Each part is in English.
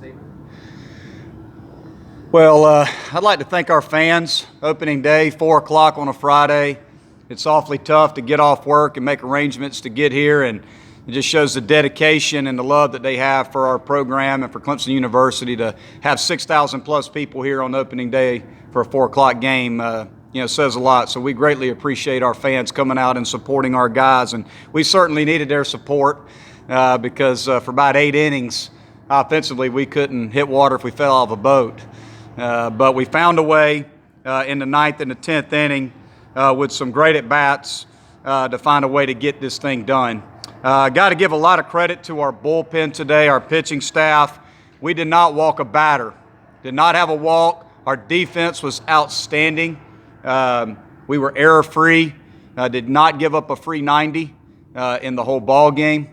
statement. Well, I'd like to thank our fans. Opening day, 4 o'clock on a Friday. It's awfully tough to get off work and make arrangements to get here, and it just shows the dedication and the love that they have for our program and for Clemson University to have 6,000 plus people here on opening day for a 4 o'clock game. Says a lot. So we greatly appreciate our fans coming out and supporting our guys, and we certainly needed their support because for about 8 innings, offensively, we couldn't hit water if we fell off a boat. But we found a way in the 9th and the 10th inning with some great at-bats to find a way to get this thing done. Got to give a lot of credit to our bullpen today, our pitching staff. We did not walk a batter, did not have a walk. Our defense was outstanding. We were error-free, did not give up a free 90 in the whole ball game.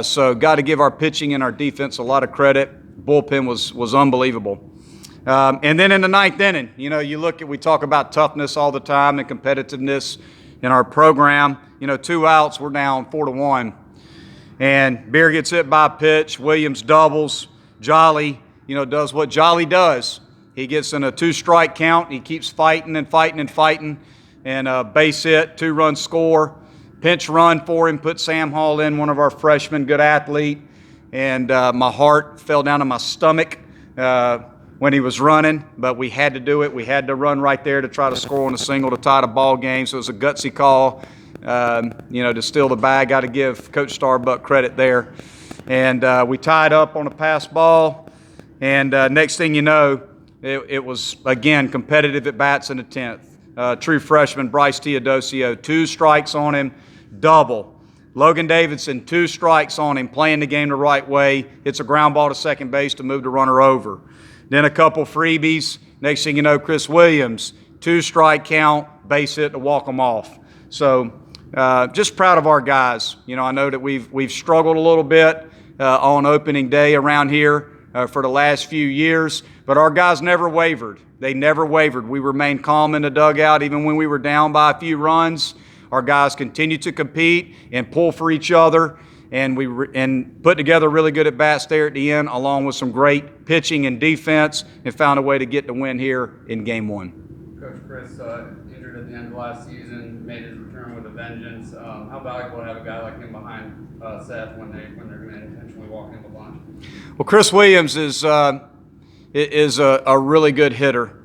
So got to give our pitching and our defense a lot of credit. Bullpen was unbelievable. And then in the 9th inning, we talk about toughness all the time and competitiveness in our program. 2 outs, we're down 4-1. And Beer gets hit by a pitch. Williams doubles. Jolly, does what Jolly does. He gets in a 2-strike count. He keeps fighting and fighting and fighting. And base hit, 2-run score. Pinch run for him, put Sam Hall in, one of our freshmen, good athlete. And my heart fell down to my stomach when he was running, but we had to do it. We had to run right there to try to score on a single to tie the ball game. So it was a gutsy call, to steal the bag. Got to give Coach Starbuck credit there. And we tied up on a pass ball. And next thing you know, it was, again, competitive at bats in the 10th. True freshman Bryce Teodosio, 2 strikes on him, double. Logan Davidson, 2 strikes on him, playing the game the right way. Hits a ground ball to second base to move the runner over. Then a couple freebies. Next thing you know, Chris Williams, 2-strike count, base hit to walk them off. So just proud of our guys. I know that we've struggled a little bit on opening day around here for the last few years, but our guys never wavered. They never wavered. We remained calm in the dugout even when we were down by a few runs. Our guys continued to compete and pull for each other. And we put together really good at-bats there at the end, along with some great pitching and defense, and found a way to get the win here in Game 1. Coach Chris, injured at the end of last season, made his return with a vengeance. How valuable to have a guy like him behind Seth when they're going to intentionally walk in the bunch? Well, Chris Williams is a really good hitter.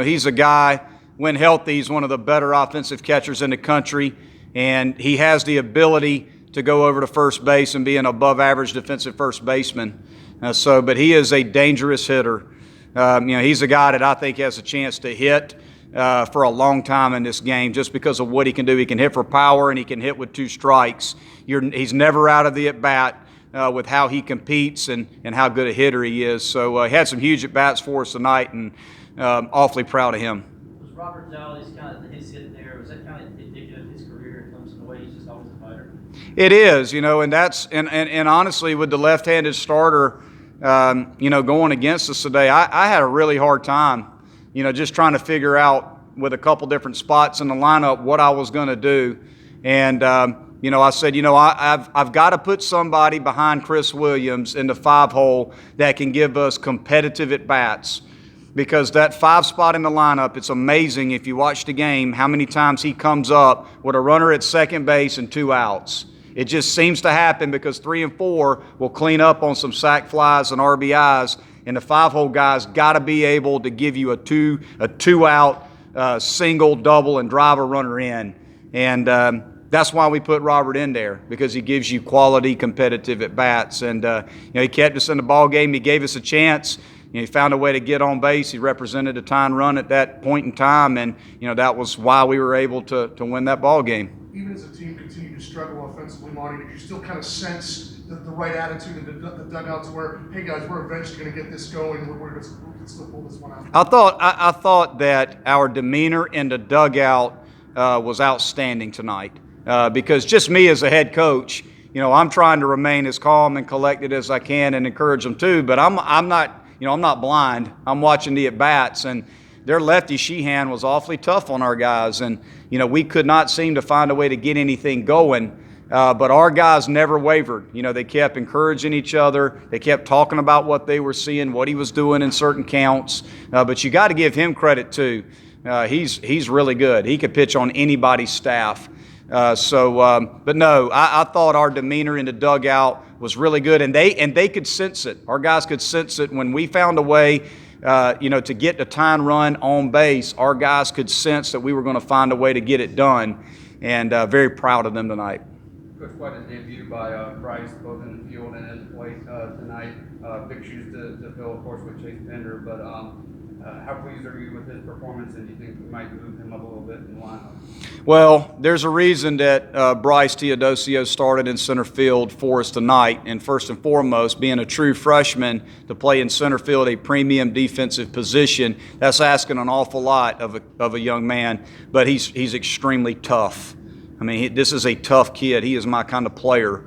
He's a guy, when healthy, he's one of the better offensive catchers in the country, and he has the ability to go over to first base and be an above-average defensive first baseman. But he is a dangerous hitter. He's a guy that I think has a chance to hit for a long time in this game just because of what he can do. He can hit for power, and he can hit with 2 strikes. He's never out of the at-bat with how he competes and how good a hitter he is. So he had some huge at-bats for us tonight, and awfully proud of him. Was Robert Jolly's his hit there, was that kind of indicative of his career? It comes in the way he's just always a fighter? It is, and that's and honestly, with the left-handed starter, going against us today, I had a really hard time, just trying to figure out with a couple different spots in the lineup what I was going to do, and I said, I've got to put somebody behind Chris Williams in the 5-hole that can give us competitive at bats. Because that 5 spot in the lineup, it's amazing if you watch the game how many times he comes up with a runner at second base and 2 outs. It just seems to happen because 3 and 4 will clean up on some sac flies and RBIs, and the 5-hole guys got to be able to give you a two out single, double, and drive a runner in. And that's why we put Robert in there, because he gives you quality, competitive at bats. And he kept us in the ball game. He gave us a chance. He found a way to get on base. He represented a tying run at that point in time, and that was why we were able to win that ball game. Even as the team continued to struggle offensively, Monte, did you still kind of sense the right attitude in the dugouts where, hey guys, we're eventually going to get this going. We're going to still pull this one out? I thought that our demeanor in the dugout was outstanding tonight because just me as a head coach, I'm trying to remain as calm and collected as I can and encourage them too. But I'm not. I'm not blind. I'm watching the at-bats, and their lefty Sheehan was awfully tough on our guys, and we could not seem to find a way to get anything going But our guys never wavered. You know, they kept encouraging each other. They kept talking about what they were seeing, what he was doing in certain counts. But you got to give him credit too. He's really good. He could pitch on anybody's staff. But no, I thought our demeanor in the dugout was really good, and they could sense it. Our guys could sense it when we found a way, to get the tying run on base. Our guys could sense that we were going to find a way to get it done, and very proud of them tonight. Coach, quite a debut by Bryce, both in the field and at the plate tonight. Big shoes to fill, of course, with Chase Pender, but how pleased are you with his performance, and do you think we might move him up a little bit in the lineup? Well, there's a reason that Bryce Teodosio started in center field for us tonight, and first and foremost, being a true freshman to play in center field, a premium defensive position, that's asking an awful lot of a young man, but he's extremely tough. I mean, this is a tough kid. He is my kind of player.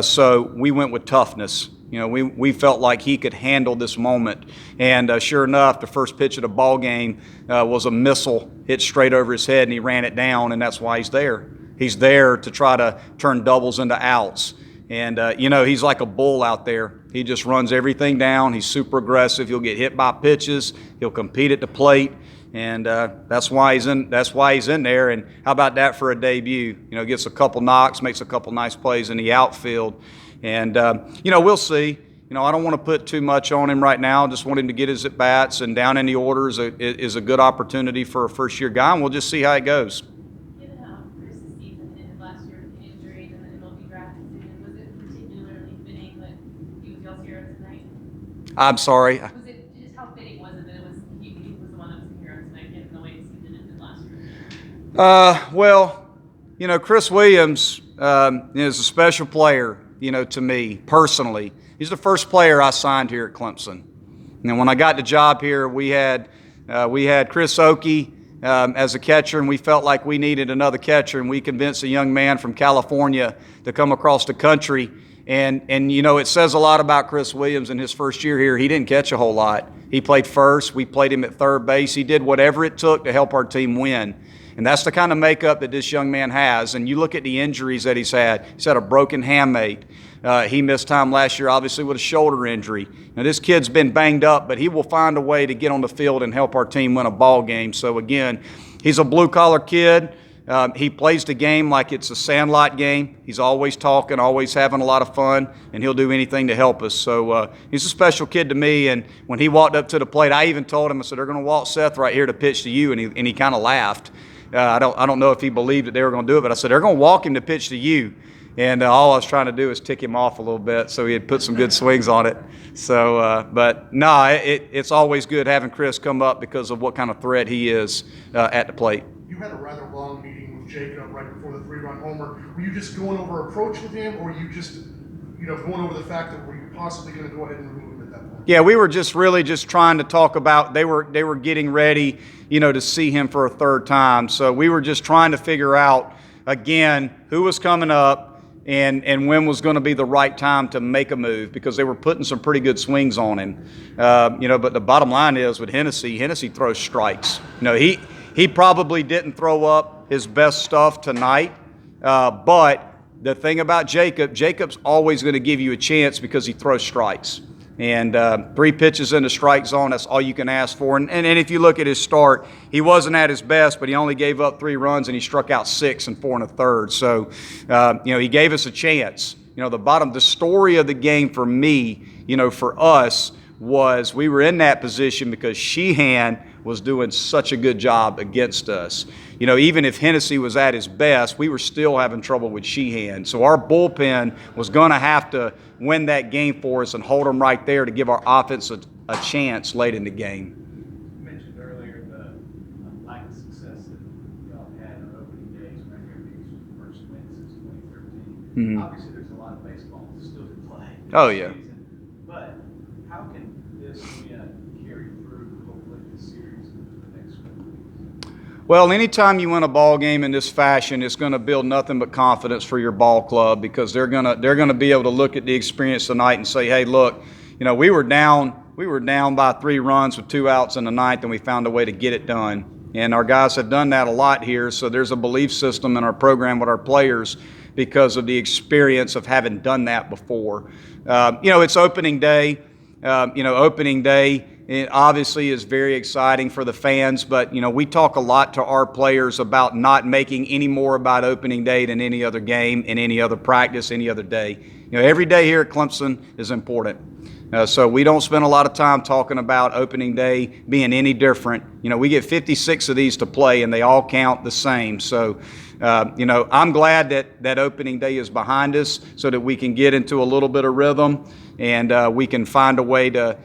So we went with toughness. You know, we felt like he could handle this moment. And sure enough, the first pitch of the ball game was a missile hit straight over his head, and he ran it down, and that's why he's there. He's there to try to turn doubles into outs. And, he's like a bull out there. He just runs everything down. He's super aggressive. He'll get hit by pitches. He'll compete at the plate. And that's why he's in there. And how about that for a debut? You know, gets a couple knocks, makes a couple nice plays in the outfield. And, we'll see. You know, I don't want to put too much on him right now. Just want him to get his at-bats, and down in the orders is a good opportunity for a first-year guy, and we'll just see how it goes. Given how Chris's season ended last year with injuries and the MLB draft season, was it particularly fitting that he was y'all's hero tonight? I'm sorry. Was it just how fitting was it that he was the one that was the hero tonight, given the way his season ended last year? Chris Williams is a special player, to me personally. He's the first player I signed here at Clemson. And when I got the job here, we had Chris Oakey as a catcher, and we felt like we needed another catcher, and we convinced a young man from California to come across the country. And it says a lot about Chris Williams in his first year here. He didn't catch a whole lot. He played first. We played him at third base. He did whatever it took to help our team win. And that's the kind of makeup that this young man has. And you look at the injuries that he's had. He's had a broken hamate. He missed time last year, obviously, with a shoulder injury. Now, this kid's been banged up, but he will find a way to get on the field and help our team win a ball game. So, again, he's a blue-collar kid. He plays the game like it's a sandlot game. He's always talking, always having a lot of fun, and he'll do anything to help us. So he's a special kid to me, and when he walked up to the plate, I even told him, I said, they're going to walk Seth right here to pitch to you, and he kind of laughed. I don't know if he believed that they were going to do it, but I said, they're going to walk him to pitch to you. And all I was trying to do is tick him off a little bit so he had put some good swings on it. So, it's always good having Chris come up because of what kind of threat he is at the plate. You had a rather long meeting with Jacob right before the 3-run homer. Were you just going over approach with him, or were you just, going over the fact that were you possibly going to go ahead and remove him at that point? Yeah, we were just really just trying to talk about, they were getting ready, to see him for a third time. So we were just trying to figure out, again, who was coming up and when was going to be the right time to make a move, because they were putting some pretty good swings on him. But the bottom line is with Hennessy throws strikes. He probably didn't throw up his best stuff tonight, but the thing about Jacob's always going to give you a chance because he throws strikes. And 3 pitches in the strike zone, that's all you can ask for. And if you look at his start, he wasn't at his best, but he only gave up 3 runs, and he struck out 6 in 4 1/3. So, he gave us a chance. The story of the game for me, for us, was we were in that position because Sheehan was doing such a good job against us. Even if Hennessy was at his best, we were still having trouble with Sheehan. So our bullpen was going to have to win that game for us and hold them right there to give our offense a chance late in the game. You mentioned earlier the lack of success that y'all had on opening days when everything's first win since 2013. Mm-hmm. Obviously, there's a lot of baseball still to play. Oh, yeah. But how can this win carry through, hopefully, this series into the next couple weeks? Well, anytime you win a ball game in this fashion, it's going to build nothing but confidence for your ball club, because they're going to be able to look at the experience tonight and say, hey, look, we were down by 3 runs with 2 outs in the ninth, and we found a way to get it done. And our guys have done that a lot here, so there's a belief system in our program with our players because of the experience of having done that before. It's opening day. Opening day, it obviously is very exciting for the fans, but, we talk a lot to our players about not making any more about opening day than any other game, in any other practice, any other day. Every day here at Clemson is important. So we don't spend a lot of time talking about opening day being any different. We get 56 of these to play, and they all count the same. So, I'm glad that opening day is behind us so that we can get into a little bit of rhythm, and we can find a way to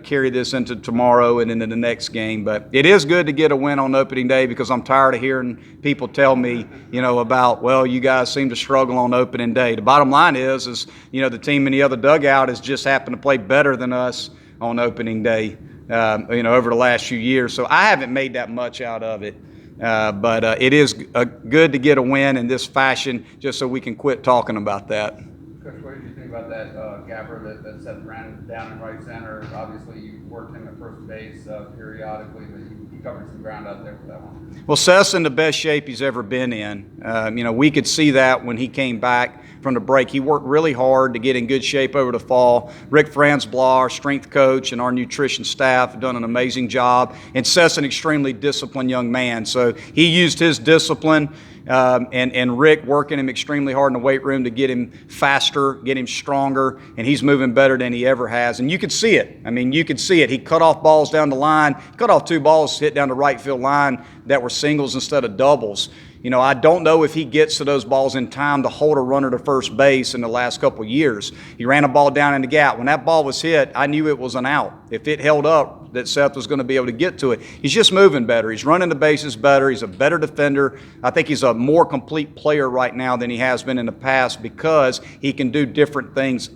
carry this into tomorrow and into the next game. But it is good to get a win on opening day, because I'm tired of hearing people tell me, about, well, you guys seem to struggle on opening day. The bottom line is the team in the other dugout has just happened to play better than us on opening day, over the last few years. So I haven't made that much out of it. But it is good to get a win in this fashion, just so we can quit talking about that. Coach, what did you think about that gapper that Seth ran down in right center? Obviously, you worked him at first base periodically, but he covered some ground out there for that one. Well, Seth's in the best shape he's ever been in. We could see that when he came back from the break. He worked really hard to get in good shape over the fall. Rick Franzblau, our strength coach, and our nutrition staff have done an amazing job. And Seth's an extremely disciplined young man. So he used his discipline and Rick working him extremely hard in the weight room to get him faster, get him stronger, and he's moving better than he ever has. And you could see it. You could see it. He cut off balls down the line, cut off 2 balls hit down the right field line that were singles instead of doubles. I don't know if he gets to those balls in time to hold a runner to first base in the last couple of years. He ran a ball down in the gap. When that ball was hit, I knew it was an out. If it held up, that Seth was going to be able to get to it. He's just moving better. He's running the bases better. He's a better defender. I think he's a more complete player right now than he has been in the past, because he can do different things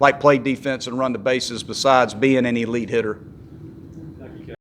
like play defense and run the bases besides being an elite hitter.